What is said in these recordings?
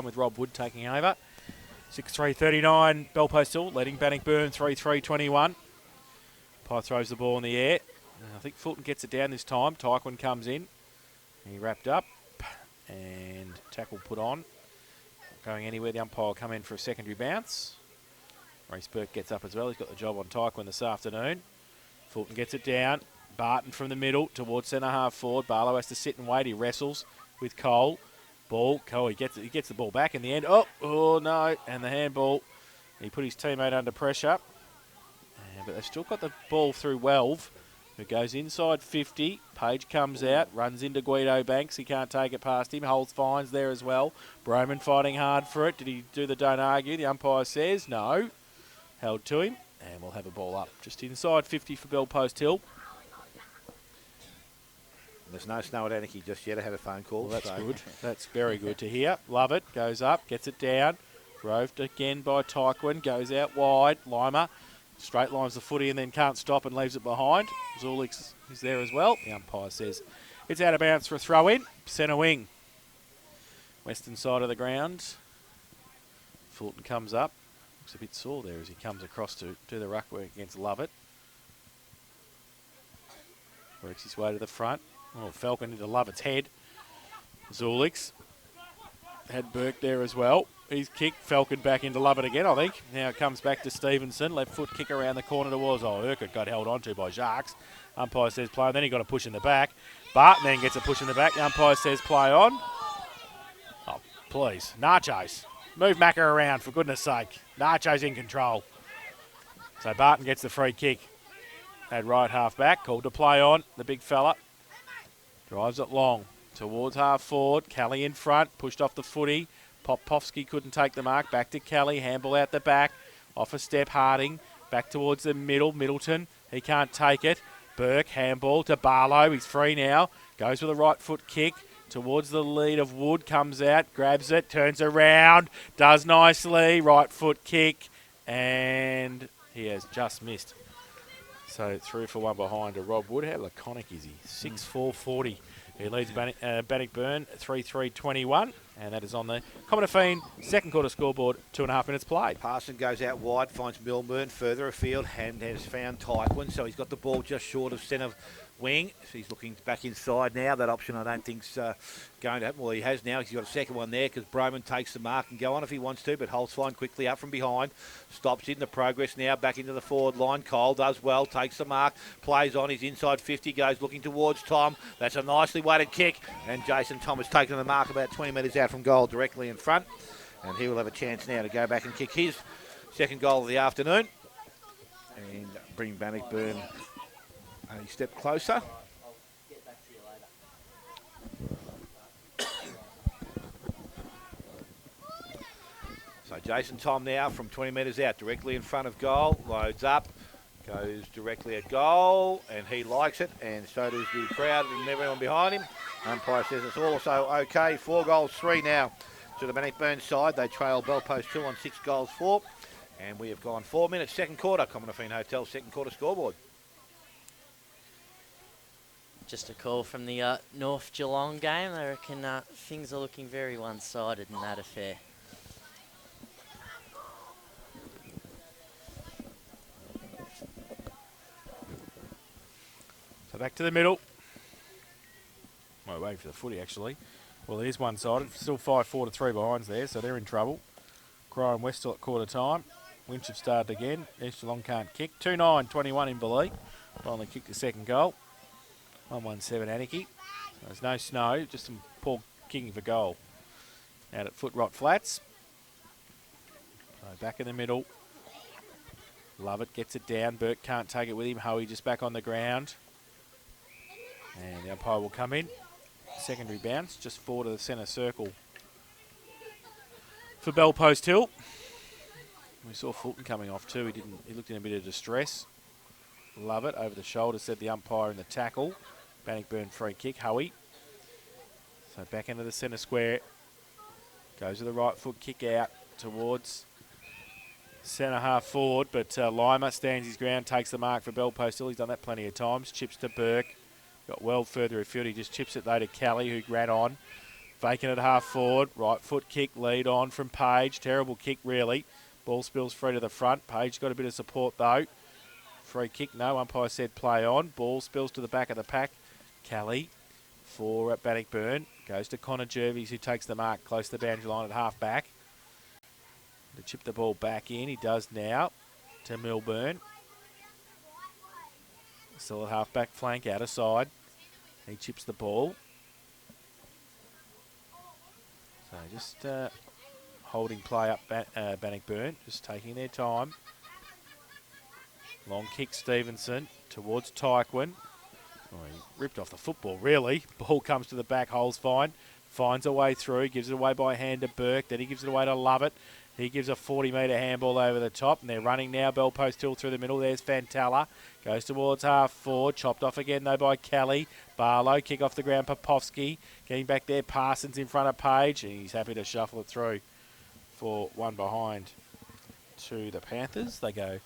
with Rob Wood taking over. 6-3-39, Bellpost Hill leading Bannockburn 3-3-21. Pye throws the ball in the air. I think Fulton gets it down this time. Tyquin comes in. He wrapped up and tackle put on. Not going anywhere. The umpire will come in for a secondary bounce. Reece Burke gets up as well. He's got the job on Tyquin this afternoon. Fulton gets it down. Barton from the middle towards centre half forward. Barlow has to sit and wait. He wrestles with Cole. Ball. Cole, he gets the ball back in the end. Oh no. And the handball. He put his teammate under pressure. But they've still got the ball through Welve, who goes inside 50. Page comes out, runs into Guido Banks. He can't take it past him. Holds fines there as well. Broman fighting hard for it. Did he do the don't argue? The umpire says no. Held to him. And we'll have a ball up. Just inside 50 for Bellpost Hill. There's no snow at Anarchy just yet. I had a phone call. Well, that's good. That's very good to hear. Love it. Goes up, gets it down. Roved again by Tyquin. Goes out wide. Lima straight lines the footy and then can't stop and leaves it behind. Zulix is there as well. The umpire says it's out of bounds for a throw in. Centre wing. Western side of the ground. Fulton comes up. Looks a bit sore there as he comes across to do the ruck work against Lovett. Works his way to the front. Oh, Falcon into Lovett's head. Zulix had Burke there as well. He's kicked. Falcon back into Lovett again, I think. Now it comes back to Stevenson. Left foot kick around the corner towards Urquhart. Got held onto by Jacques. Umpire says play on. Then he got a push in the back. Barton then gets a push in the back. The umpire says play on. Oh, please. Nachos. Move Macca around, for goodness sake. Nacho's in control. So Barton gets the free kick. At right half back. Called to play on. The big fella. Drives it long towards half forward. Kelly in front, pushed off the footy. Popovsky couldn't take the mark. Back to Kelly, handball out the back. Off a step, Harding. Back towards the middle, Middleton. He can't take it. Burke, handball to Barlow. He's free now. Goes with a right foot kick towards the lead of Wood. Comes out, grabs it, turns around. Does nicely. Right foot kick. And he has just missed. So 3 for 1 behind to Rob Wood. How laconic is he? 6-4-40. He leads Bannockburn 3-3-21. And that is on the Common Fiend second quarter scoreboard. 2.5 minutes played. Parson goes out wide, finds Milburn further afield, and has found Tyquin. So he's got the ball just short of centre wing. So he's looking back inside now. That option I don't think's going to happen. Well, he has now. He's got a second one there because Broman takes the mark and go on if he wants to, but holds fine quickly up from behind. Stops in the progress now, back into the forward line. Cole does well, takes the mark, plays on. He's inside 50, goes looking towards Tom. That's a nicely weighted kick, and Jason Thomas taking the mark about 20 metres out from goal directly in front. And he will have a chance now to go back and kick his second goal of the afternoon and bring Bannockburn a step closer. So Jason Tom now from 20 metres out, directly in front of goal, loads up, goes directly at goal, and he likes it, and so does the crowd and everyone behind him. Umpire says it's also okay. 4-3 now to the Bannockburn side. They trail Bellpost 2 on 6-4, and we have gone 4 minutes, second quarter. Common Fiend Hotel second quarter scoreboard. Just a call from the North Geelong game. I reckon things are looking very one-sided in that affair. So back to the middle. Well, waiting for the footy, actually. Well, it is one-sided. Still 5-4-3 behinds there, so they're in trouble. Cry and West still at quarter time. Winch have started again. East Geelong can't kick. 2-9-21 in Belee. Finally kicked the second goal. 1-1-7 Anarchy. There's no snow, just some poor kicking for goal. Out at Foot Rot Flats. So back in the middle. Lovett gets it down. Burke can't take it with him. Hoey just back on the ground. And the umpire will come in. Secondary bounce, just forward of the centre circle for Bellpost Hill. We saw Fulton coming off too. He looked in a bit of distress. Lovett over the shoulder, said the umpire in the tackle. Bannockburn free kick, Hoey. So back into the centre square. Goes with the right foot kick out towards centre half forward, but Lima stands his ground, takes the mark for Bellpost Hill. He's done that plenty of times. Chips to Burke. Got well further afield. He just chips it though to Kelly, who ran on. Faking it half forward. Right foot kick lead on from Page. Terrible kick, really. Ball spills free to the front. Page got a bit of support, though. Free kick, no. Umpire said play on. Ball spills to the back of the pack. Kelly for Bannockburn. Goes to Connor Jervis, who takes the mark close to the boundary line at half back. To chip the ball back in. He does now to Milburn. Still at half back flank, out of side. He chips the ball. So just holding play up Bannockburn, just taking their time. Long kick Stevenson towards Tyquin. Oh, he ripped off the football, really. Ball comes to the back, hole's fine. Finds a way through, gives it away by hand to Burke. Then he gives it away to Lovett. He gives a 40-metre handball over the top, and they're running now. Bell Post Hill through the middle. There's Fantella. Goes towards half forward. Chopped off again, though, by Kelly. Barlow, kick off the ground. Popovsky getting back there. Parsons in front of Page, and he's happy to shuffle it through for one behind to the Panthers. They go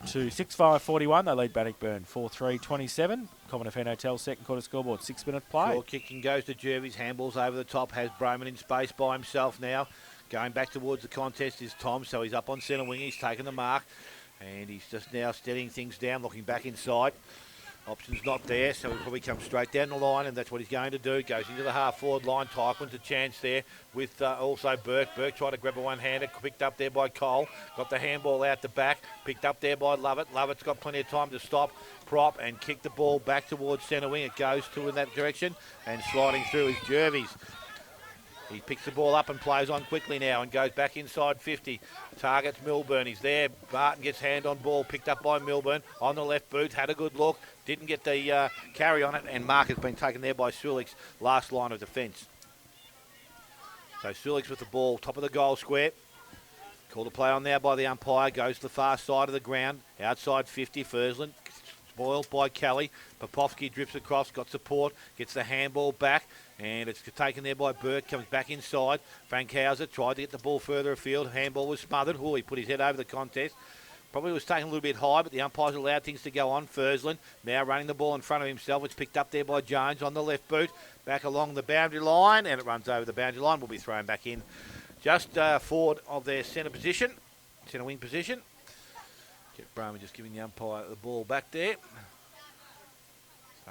to 6-5-41. They lead Bannockburn 4-3-27. Common Fan Hotel second quarter scoreboard. 6 minute play. Short kicking goes to Jervis. Handballs over the top. Has Broman in space by himself now. Going back towards the contest is Tom, so he's up on centre wing. He's taken the mark, and he's just now steadying things down, looking back inside. Option's not there, so he'll probably come straight down the line, and that's what he's going to do. Goes into the half-forward line. Tyquin's a chance there with also Burke. Burke tried to grab a one-hander, picked up there by Cole. Got the handball out the back, picked up there by Lovett. Lovett's got plenty of time to stop, prop, and kick the ball back towards centre wing. It goes to in that direction, and sliding through is Jervis. He picks the ball up and plays on quickly now and goes back inside 50. Targets Milburn. He's there. Barton gets hand on ball. Picked up by Milburn on the left boot. Had a good look. Didn't get the carry on it. And mark has been taken there by Sulix. Last line of defence. So Sulix with the ball. Top of the goal square. Called a play on now by the umpire. Goes to the far side of the ground. Outside 50. Fursland. Spoiled by Kelly. Popovsky drifts across. Got support. Gets the handball back. And it's taken there by Burke, comes back inside. Frankhauser tried to get the ball further afield. Handball was smothered. Oh, he put his head over the contest. Probably was taken a little bit high, but the umpires allowed things to go on. Fursland now running the ball in front of himself. It's picked up there by Jones on the left boot. Back along the boundary line, and it runs over the boundary line. Will be thrown back in just forward of their centre position, centre wing position. Jeff Brahman just giving the umpire the ball back there. So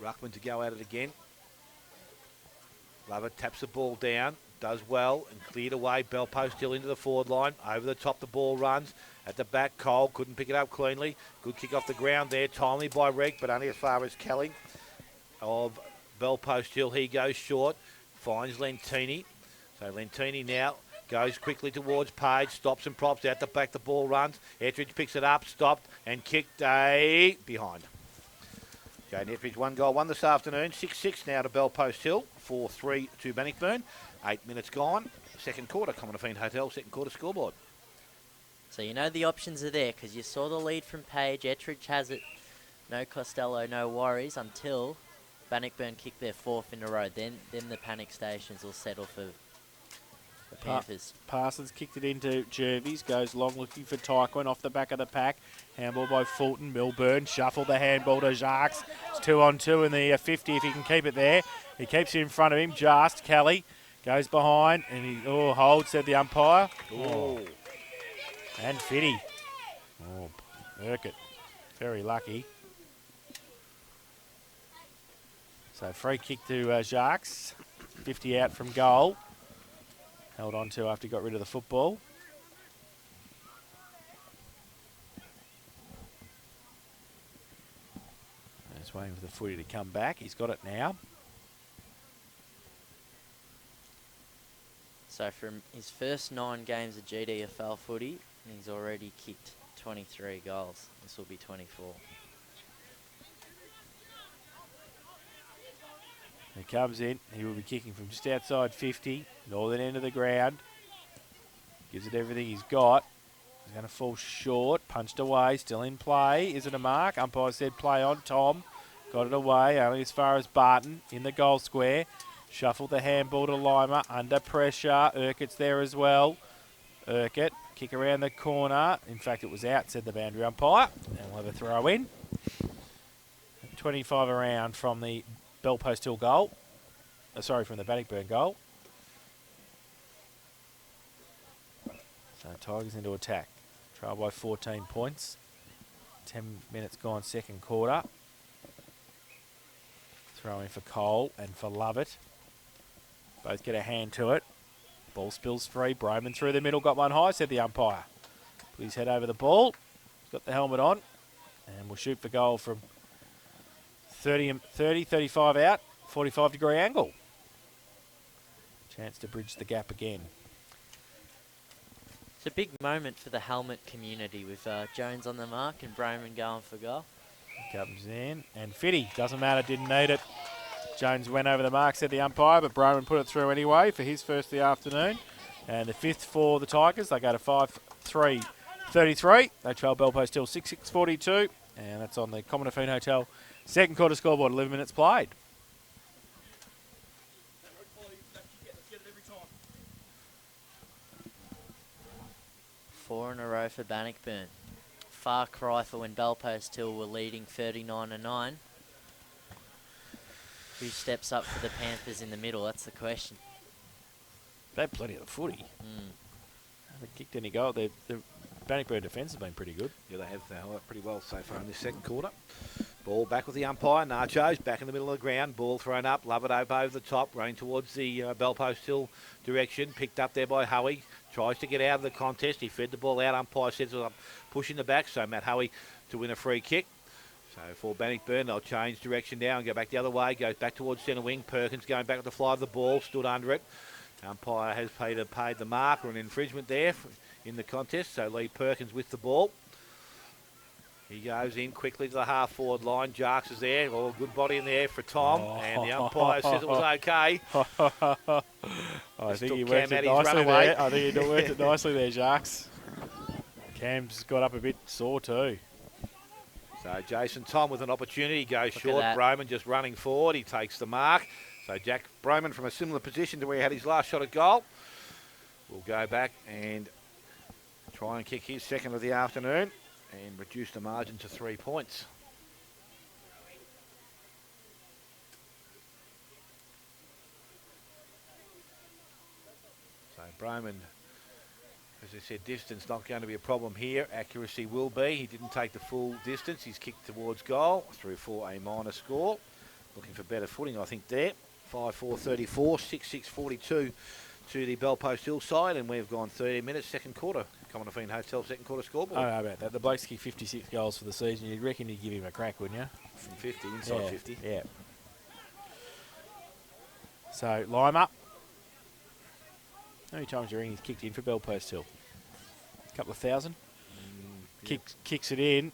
Ruckman to go at it again. Lovett taps the ball down, does well, and cleared away. Bell Post still into the forward line. Over the top, the ball runs. At the back, Cole couldn't pick it up cleanly. Good kick off the ground there. Timely by Reg, but only as far as Kelly of Bell Post Hill. He goes short, finds Lentini. So Lentini now goes quickly towards Page, stops and props. Out the back, the ball runs. Etheridge picks it up, stopped, and kicked behind. Jaden Etheridge, 1 goal, 1 this afternoon. 6-6 now to Bell Post Hill. 4-3 to Bannockburn. 8 minutes gone. Second quarter, Common Fiend Hotel, second quarter scoreboard. So you know the options are there because you saw the lead from Page. Etheridge has it. No Costello, no worries until Bannockburn kick their 4th in a row. Then the panic stations will settle for the Panthers. Parsons kicked it into Jervis. Goes long looking for Tyquin off the back of the pack. Handball by Fulton. Milburn shuffled the handball to Jacques. It's 2-on-2 in the 50 if he can keep it there. He keeps it in front of him. Just Kelly goes behind and he holds, said the umpire. Oh. And Fitty. Oh, Urquhart. Very lucky. So free kick to Jacques. 50 out from goal. Held on to after he got rid of the football. He's waiting for the footy to come back. He's got it now. So from his first 9 games of GDFL footy, he's already kicked 23 goals. This will be 24. He comes in. He will be kicking from just outside 50, northern end of the ground. Gives it everything he's got. He's going to fall short. Punched away. Still in play. Is it a mark? Umpire said play on. Tom got it away. Only as far as Barton in the goal square. Shuffled the handball to Lima. Under pressure. Urquhart's there as well. Urquhart. Kick around the corner. In fact, it was out, said the boundary umpire. And we'll have a throw in. 25 around from the Bell Post Hill goal. from the Bannockburn goal. So Tigers into attack. Trail by 14 points. 10 minutes gone, second quarter. Throwing for Cole and for Lovett. Both get a hand to it. Ball spills free. Broman through the middle, got one high, said the umpire. Put his head over the ball. He's got the helmet on. And we'll shoot for goal from 35 out, 45-degree angle. Chance to bridge the gap again. It's a big moment for the helmet community with Jones on the mark and Broman going for goal. Comes in, and Fitty, doesn't matter, didn't need it. Jones went over the mark, said the umpire, but Broman put it through anyway for his first of the afternoon. And the fifth for the Tigers. They go to 5-3-33. They trail Bellpost Hill 6-6-42. And that's on the Commodore Hotel second quarter scoreboard, 11 minutes played. Four in a row for Bannockburn. Far cry for when Bellpost Hill were leading 39-9. Who steps up for the Panthers in the middle? That's the question. They had plenty of the footy. Haven't kicked any goal. The Bannockburn defence has been pretty good. Yeah, they have held up pretty well so far in this second quarter. Ball back with the umpire. Nachos back in the middle of the ground. Ball thrown up. Lovett over the top. Running towards the Bellpost Hill direction. Picked up there by Hoey. Tries to get out of the contest. He fed the ball out. Umpire says I'm pushing the back. So Matt Hoey to win a free kick. So for Bannockburn, they'll change direction now and go back the other way. Goes back towards centre wing. Perkins going back with the fly of the ball. Stood under it. Umpire has paid the mark or an infringement there in the contest. So Lee Perkins with the ball. He goes in quickly to the half-forward line. Jarks is there. Oh, good body in there for Tom. And the umpire says it was okay. I think he worked it nicely there. I think he worked it nicely there, Jarks. Cam's got up a bit sore too. So Jason Tom with an opportunity. Goes short. Broman just running forward. He takes the mark. So Jack Broman from a similar position to where he had his last shot at goal. Will go back and try and kick his second of the afternoon and reduce the margin to 3 points. So Broman, as I said, distance not going to be a problem here. Accuracy will be. He didn't take the full distance. He's kicked towards goal through for a minor score. Looking for better footing, I think, there. 5-4-34, 6-6-42 to the Bellpost Hill side, and we've gone 30 minutes, second quarter. Commodore Hotel second quarter scoreboard. I don't know about that. The bloke's kicked 56 goals for the season. You'd reckon you'd give him a crack, wouldn't you? From 50, inside 50. Yeah. So, Lima. How many times do you reckon he's kicked in for Bellpost Hill? A couple of thousand? Kicks it in.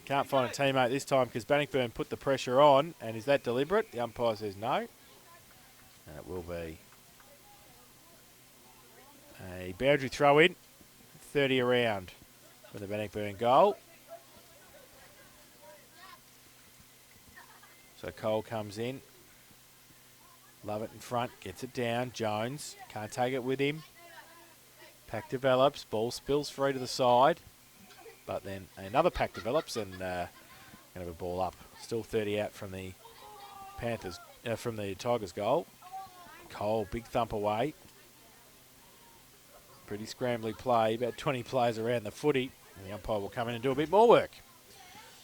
Can't find a teammate this time because Bannockburn put the pressure on. And is that deliberate? The umpire says no. And it will be a boundary throw in. 30 around for the Bannockburn goal. So Cole comes in. Love it in front. Gets it down. Jones can't take it with him. Pack develops. Ball spills free to the side. But then another pack develops and going to have a ball up. Still 30 out from the Panthers, from the Tigers goal. Cole, big thump away. Pretty scrambly play. About 20 players around the footy. And the umpire will come in and do a bit more work.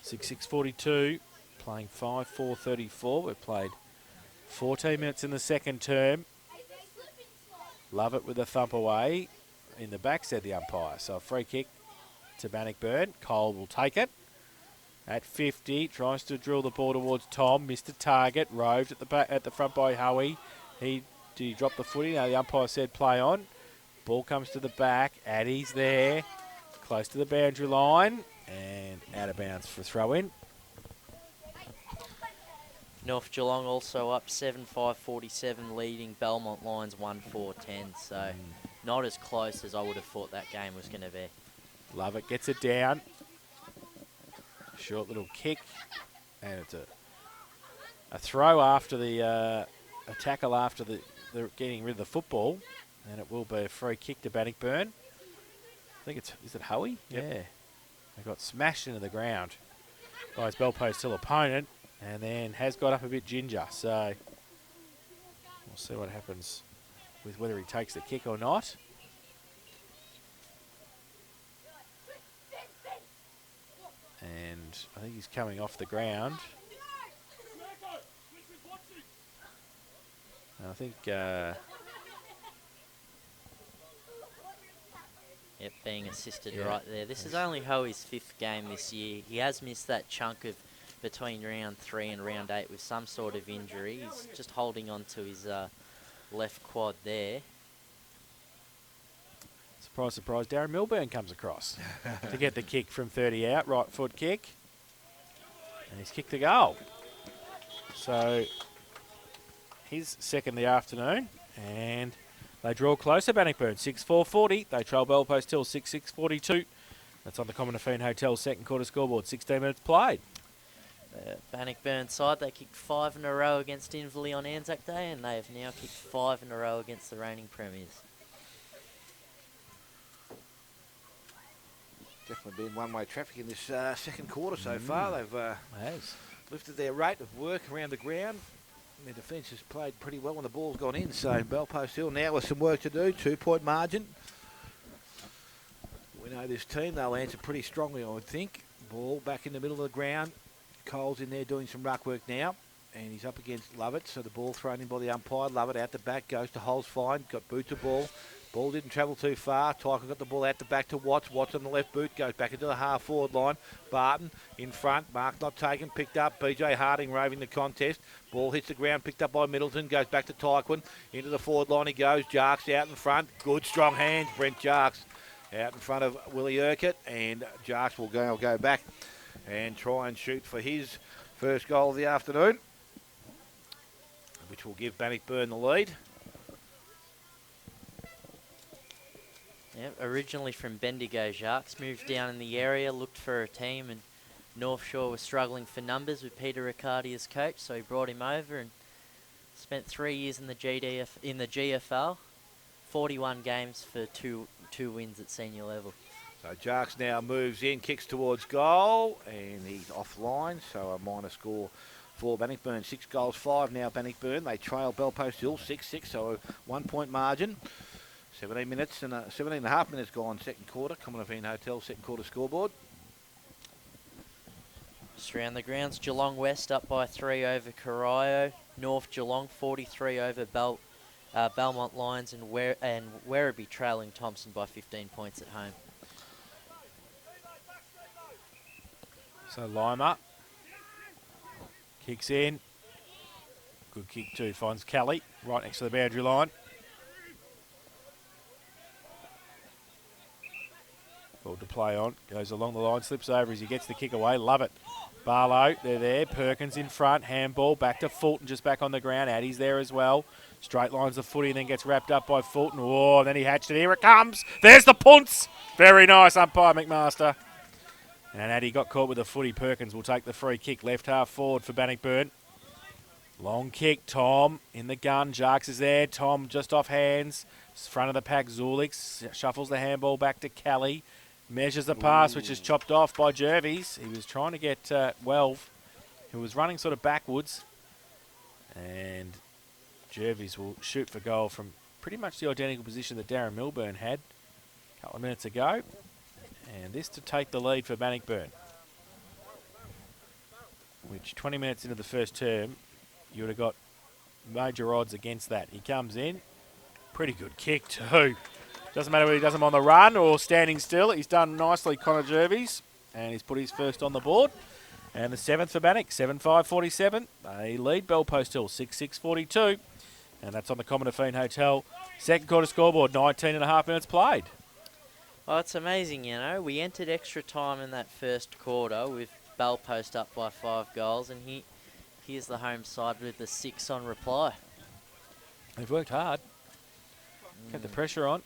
6-6-42. Playing 5-4-34. We've played 14 minutes in the second term. Love it with a thump away. In the back, said the umpire. So a free kick to Bannockburn. Cole will take it. At 50, tries to drill the ball towards Tom. Missed a target. Roved at the back, at the front by Hoey. Did he drop the footy? No, the umpire said play on. Ball comes to the back. Addy's there. Close to the boundary line. And out of bounds for a throw in. North Geelong also up 7-5-47, leading Belmont Lions 1-4-10. So not as close as I would have thought that game was going to be. Love it. Gets it down. Short little kick. And it's a throw after the, a tackle after the getting rid of the football. And it will be a free kick to Bannockburn. I think is it Hoey? Yep. Yeah. They got smashed into the ground by his Bellpost Hill opponent. And then has got up a bit ginger. So we'll We'll see what happens with whether he takes the kick or not. And I think he's coming off the ground. And I think... Yep, being assisted Yeah. right there. This is only Hoey's 5th game this year. He has missed that chunk of between round 3 and round 8 with some sort of injury. He's just holding on to his left quad there. Surprise, surprise, Darren Milburn comes across to get the kick from 30 out, right foot kick. And he's kicked the goal. So his second of the afternoon, and they draw closer. Bannockburn 6-4-40. They trail Bell Post Hill 6-6-42. That's on the Common Affine Hotel second quarter scoreboard. 16 minutes played. Bannockburn side, they kicked 5 in a row against Inverleigh on Anzac Day, and they have now kicked 5 in a row against the reigning premiers. Definitely been one-way traffic in this second quarter so far. They've lifted their rate of work around the ground. Their defence has played pretty well when the ball's gone in. So Bell Post Hill now with some work to do. 2-point margin. We know this team, they'll answer pretty strongly, I would think. Ball back in the middle of the ground. Cole's in there doing some ruck work now. And he's up against Lovett. So the ball thrown in by the umpire. Lovett out the back, goes to Holes fine. Got boot to ball. Ball didn't travel too far. Tyker got the ball out the back to Watts. Watts on the left boot, goes back into the half-forward line. Barton in front. Mark not taken, picked up. BJ Harding roving the contest. Ball hits the ground, picked up by Middleton. Goes back to Tyquin. Into the forward line he goes. Jarks out in front. Good, strong hands. Brent Jarks out in front of Willie Urquhart. And Jarks will go back and try and shoot for his first goal of the afternoon, which will give Bannockburn the lead. Yep, originally from Bendigo, Jacques moved down in the area, looked for a team, and North Shore was struggling for numbers with Peter Riccardi as coach, so he brought him over and spent 3 years in the GFL, 41 games for two wins at senior level. So Jarks now moves in, kicks towards goal, and he's offline, so a minor score for Bannockburn. 6 goals, 5 now Bannockburn. They trail Bell Post Hill 6-6, so a 1-point margin. 17 minutes and 17 and a half minutes gone second quarter. Common Affine Hotel second quarter scoreboard. Just around the grounds, Geelong West up by 3 over Corio. North Geelong 43 over Belmont Lions, and Werribee trailing Thompson by 15 points at home. So Lima kicks in. Good kick too. Finds Kelly right next to the boundary line. Ball to play on. Goes along the line, slips over as he gets the kick away. Love it. Barlow, they're there. Perkins in front. Handball back to Fulton, just back on the ground. Addy's there as well. Straight lines the footy and then gets wrapped up by Fulton. Oh, and then he hatched it. Here it comes. There's the punts. Very nice, umpire McMaster. And Addy got caught with the footy. Perkins will take the free kick. Left half forward for Bannockburn. Long kick. Tom in the gun. Jarks is there. Tom just off hands. Front of the pack. Zulix shuffles the handball back to Kelly. Measures the pass, which is chopped off by Jervis. He was trying to get Welv, who was running sort of backwards. And Jervis will shoot for goal from pretty much the identical position that Darren Milburn had a couple of minutes ago. And this to take the lead for Bannockburn, which 20 minutes into the first term, you would have got major odds against that. He comes in. Pretty good kick too. Doesn't matter whether he does them on the run or standing still. He's done nicely, Connor Jervis, and he's put his first on the board. And the 7th for Bannock, 7-5-47. They lead Bell Post Hill, 6-6-42. And that's on the Common Affine Hotel. Second quarter scoreboard, 19 and a half minutes played. Well, it's amazing, you know. We entered extra time in that first quarter with Bell Post up by 5 goals, and here's the home side with the 6 on reply. They've worked hard. Kept the pressure on.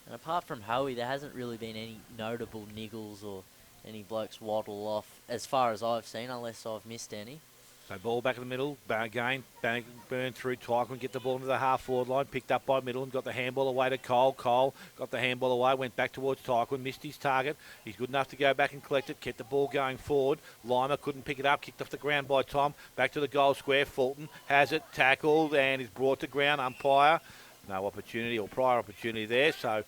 And apart from Hoey, there hasn't really been any notable niggles or any blokes waddle off, as far as I've seen, unless I've missed any. So ball back in the middle, again, Bannockburn through Tyquin, get the ball into the half-forward line, picked up by Middle and got the handball away to Cole. Cole got the handball away, went back towards Tyquin, missed his target. He's good enough to go back and collect it, kept the ball going forward. Lima couldn't pick it up, kicked off the ground by Tom. Back to the goal square, Fulton has it, tackled and is brought to ground. Umpire, no opportunity or prior opportunity there, so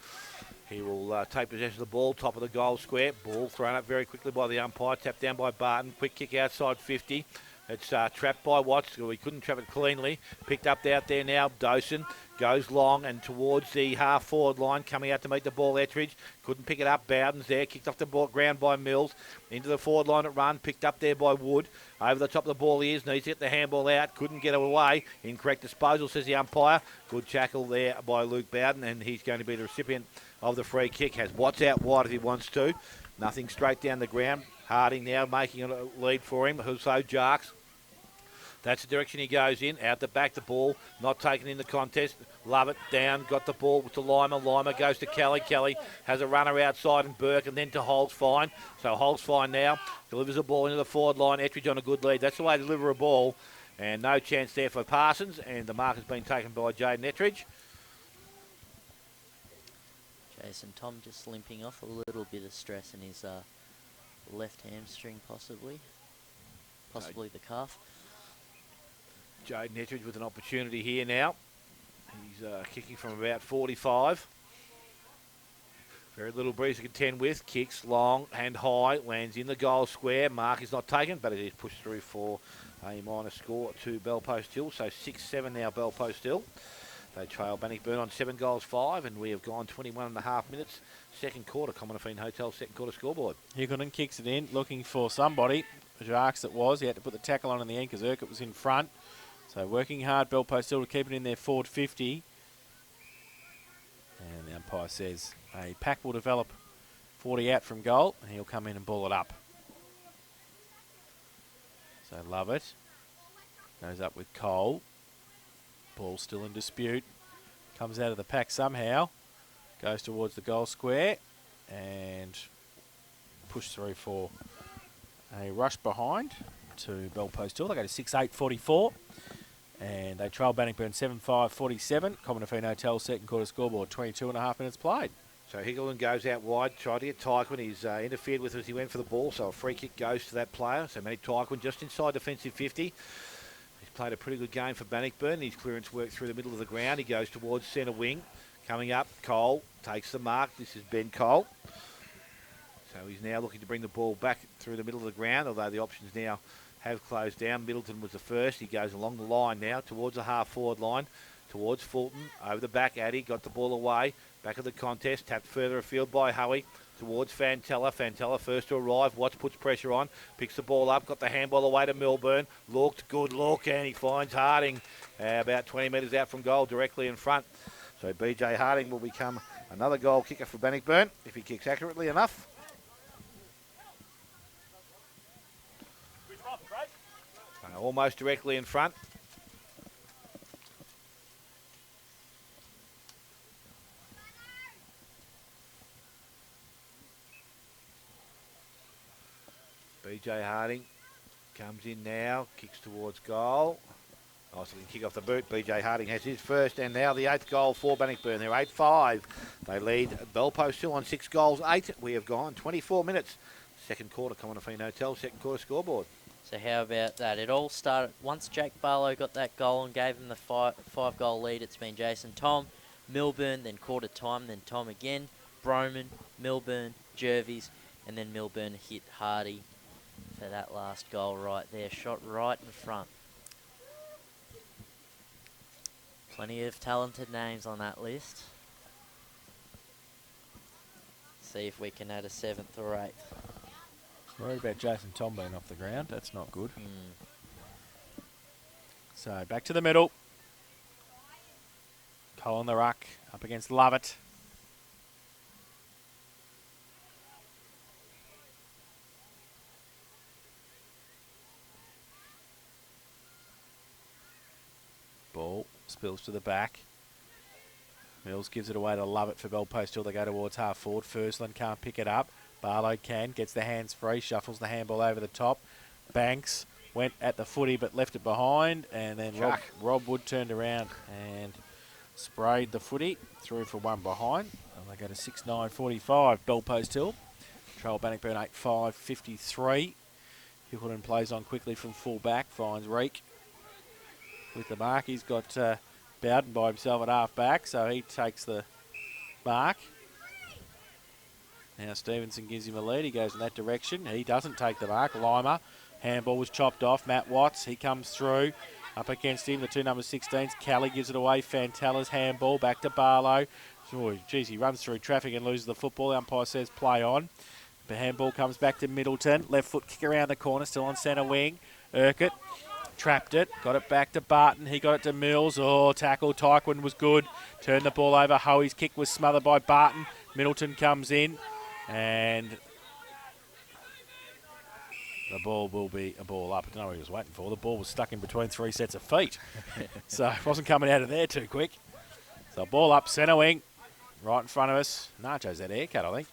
he will take possession of the ball, top of the goal square. Ball thrown up very quickly by the umpire, tapped down by Barton. Quick kick outside 50. It's trapped by Watts. We couldn't trap it cleanly. Picked up out there now. Dawson goes long and towards the half-forward line, coming out to meet the ball. Ettridge couldn't pick it up. Bowden's there. Kicked off the ball, ground by Mills. Into the forward line at run. Picked up there by Wood. Over the top of the ball he is. Needs to get the handball out. Couldn't get it away. Incorrect disposal, says the umpire. Good tackle there by Luke Bowden, and he's going to be the recipient of the free kick. Has Watts out wide if he wants to. Nothing straight down the ground. Harding now making a lead for him. So Jarks. That's the direction he goes in. Out the back, the ball not taken in the contest. Love it down. Got the ball to Lima. Lima goes to Kelly. Kelly has a runner outside and Burke and then to Holt's fine. So Holt's fine now. Delivers the ball into the forward line. Ettridge on a good lead. That's the way to deliver a ball. And no chance there for Parsons. And the mark has been taken by Jaden Ettridge. Jason Tom just limping off, a little bit of stress in his left hamstring possibly the calf. Jaden Ettridge with an opportunity here now. He's kicking from about 45. Very little breeze to contend with. Kicks long and high, lands in the goal square. Mark is not taken, but it is pushed through for a minor score to Belpost Hill. So 6-7 now Belpost Hill. They trail Bannockburn on 7-5, and we have gone 21.5 minutes. Second quarter, Commonwealth Hotel second quarter scoreboard. Higgleden kicks it in, looking for somebody. Jarks it was. He had to put the tackle on in the end because Urquhart was in front. So working hard, Belpost still to keep it in there, forward 50. And the umpire says a pack will develop 40 out from goal, and he'll come in and ball it up. So love it. Goes up with Cole. Ball still in dispute. Comes out of the pack somehow. Goes towards the goal square and push through for a rush behind to Belpost Hill. They go to 6-8-44. And they trail Bannockburn 7-5-47. Commonwealth Hotel second quarter scoreboard, 22.5 minutes played. So Higgleden goes out wide, tried to get Tyquin. He's interfered with as he went for the ball, so a free kick goes to that player. So Matty Tyquin just inside defensive 50. He's played a pretty good game for Bannockburn. His clearance worked through the middle of the ground. He goes towards centre wing. Coming up, Cole takes the mark. This is Ben Cole. So he's now looking to bring the ball back through the middle of the ground, although the options now have closed down. Middleton was the first. He goes along the line now towards the half-forward line, towards Fulton. Over the back, Addy got the ball away. Back of the contest, tapped further afield by Howie. Towards Fantella. Fantella first to arrive. Watts puts pressure on. Picks the ball up. Got the handball away to Milburn. Looked, good look, and he finds Harding about 20 metres out from goal, directly in front. So BJ Harding will become another goal kicker for Bannockburn if he kicks accurately enough. Almost directly in front. BJ Harding comes in now, kicks towards goal. Nice looking kick off the boot. BJ Harding has his first, and now the 8th goal for Bannockburn. They're 8-5. They lead Belpost Hill on 6-8. We have gone 24 minutes. Second quarter, Commonwealth Hotel, second quarter scoreboard. So how about that? It all started once Jack Barlow got that goal and gave him the five-goal lead. It's been Jason Tom, Milburn, then quarter time, then Tom again, Broman, Milburn, Jervis, and then Milburn hit Hardy for that last goal right there. Shot right in front. Plenty of talented names on that list. See if we can add a 7th or 8th. Worried about Jason Tom being off the ground. That's not good. So back to the middle. Cole on the ruck. Up against Lovett. Ball spills to the back. Mills gives it away to Lovett for Belpost Hill. They go towards half forward. Fursland can't pick it up. Barlow can, gets the hands free, shuffles the handball over the top. Banks went at the footy but left it behind, and then Chuck. Rob Wood turned around and sprayed the footy through for one behind. And they go to 6-9-45, Bell Post Hill. Trail Bannockburn 8-5-53. Hickleton plays on quickly from full back, finds Reek with the mark. He's got Bowden by himself at half back, so he takes the mark. Now Stevenson gives him a lead. He goes in that direction. He doesn't take the mark. Lima, handball was chopped off. Matt Watts, he comes through. Up against him, the two number 16s. Kelly gives it away. Fantella's handball back to Barlow. Oh, geez, he runs through traffic and loses the football. The umpire says play on. The handball comes back to Middleton. Left foot kick around the corner, still on centre wing. Urquhart trapped it, got it back to Barton. He got it to Mills. Oh, tackle. Tyquin was good. Turned the ball over. Hoey's kick was smothered by Barton. Middleton comes in, and the ball will be a ball up. I don't know what he was waiting for. The ball was stuck in between three sets of feet. So it wasn't coming out of there too quick. So ball up, centre wing, right in front of us. Nacho's that haircut, I think.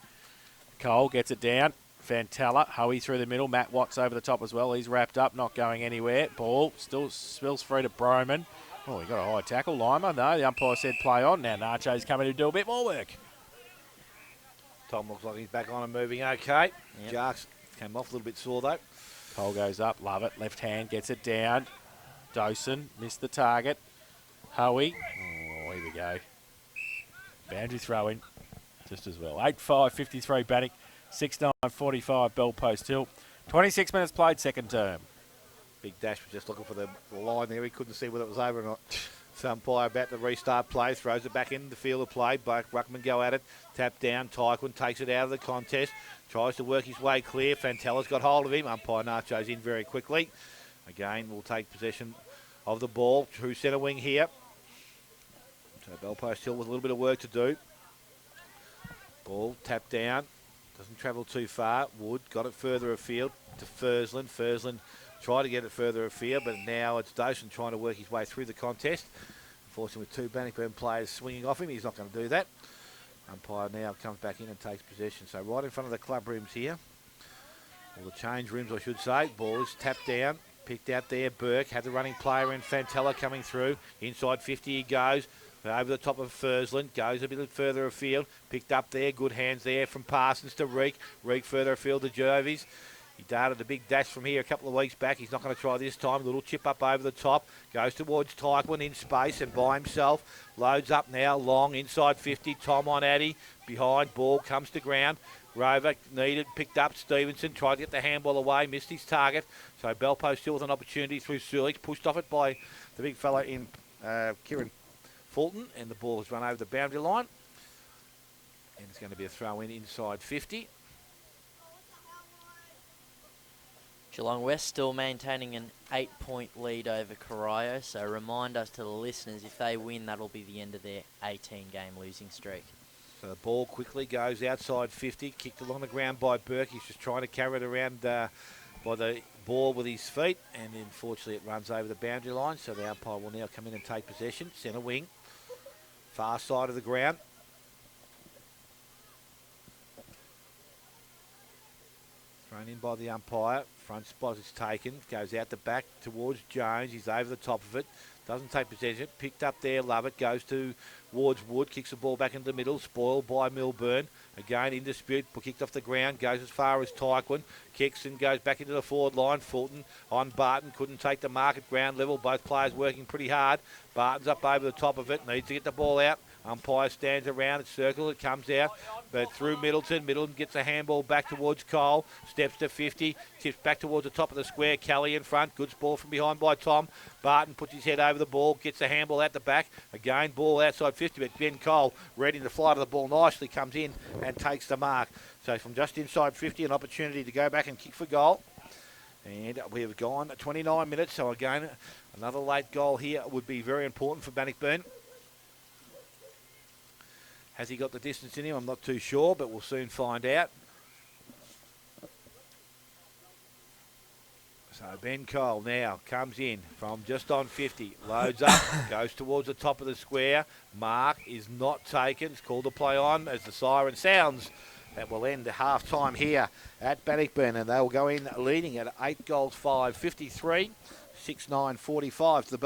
Cole gets it down. Fantella, Hoey through the middle. Matt Watts over the top as well. He's wrapped up, not going anywhere. Ball still spills free to Broman. Oh, he got a high tackle. Lima, no, the umpire said play on. Now Nacho's coming to do a bit more work. Tom looks like he's back on and moving okay. Yep. Jarks came off a little bit sore though. Cole goes up, love it. Left hand gets it down. Dawson missed the target. Hoey, oh, here we go. Boundary throw in just as well. 8-5-53 Bannock. 6-9-45 Bell Post Hill. 26 minutes played, second term. Big Dash was just looking for the line there. He couldn't see whether it was over or not. So umpire about to restart play, throws it back into the field of play. Both Ruckman go at it. Tap down. Tyquin takes it out of the contest. Tries to work his way clear. Fantella's got hold of him. Umpire Nacho's in very quickly. Again, we'll take possession of the ball. True centre wing here. So Bell Post Hill with a little bit of work to do. Ball tapped down. Doesn't travel too far. Wood got it further afield to Fursland. Fursland tried to get it further afield, but now it's Dawson trying to work his way through the contest. Unfortunately, with two Bannockburn players swinging off him, he's not going to do that. Umpire now comes back in and takes possession. So right in front of the club rims here, or the change rims, I should say. Ball is tapped down, picked out there. Burke had the running player in. Fantella coming through. Inside 50 he goes. Over the top of Fursland, goes a bit further afield. Picked up there, good hands there from Parsons to Reek. Reek further afield to Jervis. He darted a big dash from here a couple of weeks back. He's not going to try this time. A little chip up over the top. Goes towards Tyquin in space and by himself. Loads up now, long, inside 50. Tom on Addy. Behind, ball comes to ground. Rover needed, picked up. Stevenson tried to get the handball away, missed his target. So Bell Post still with an opportunity through Sulich. Pushed off it by the big fella in Kieran Fulton, and the ball has run over the boundary line, and it's going to be a throw in inside 50. Geelong West still maintaining an 8-point lead over Corio, so remind us to the listeners, if they win, that'll be the end of their 18-game losing streak. So the ball quickly goes outside 50, kicked along the ground by Burke. He's just trying to carry it around by the ball with his feet, and unfortunately it runs over the boundary line, so the umpire will now come in and take possession. Centre wing. Far side of the ground. Thrown in by the umpire. Front spot is taken. Goes out the back towards Jones. He's over the top of it. Doesn't take possession. Picked up there. Lovett goes towards Wood. Kicks the ball back into the middle. Spoiled by Milburn. Again in dispute. Kicked off the ground. Goes as far as Tyquin. Kicks and goes back into the forward line. Fulton on Barton. Couldn't take the mark at ground level. Both players working pretty hard. Barton's up over the top of it. Needs to get the ball out. Umpire stands around. It circles. It comes out. But through Middleton. Middleton gets a handball back towards Cole. Steps to 50. Tips back towards the top of the square. Kelly in front. Good ball from behind by Tom. Barton puts his head over the ball. Gets the handball out the back. Again, ball outside 50. But Ben Cole, ready to fly to the ball nicely, comes in and takes the mark. So from just inside 50, an opportunity to go back and kick for goal. And we have gone 29 minutes. So again, another late goal here would be very important for Bannockburn. Has he got the distance in him? I'm not too sure, but we'll soon find out. So Ben Cole now comes in from just on 50, loads up, goes towards the top of the square. Mark is not taken. It's called a play on as the siren sounds That will end the half time here at Bannockburn, and they'll go in leading at 8 goals 5, 53, 6-9, 45 to the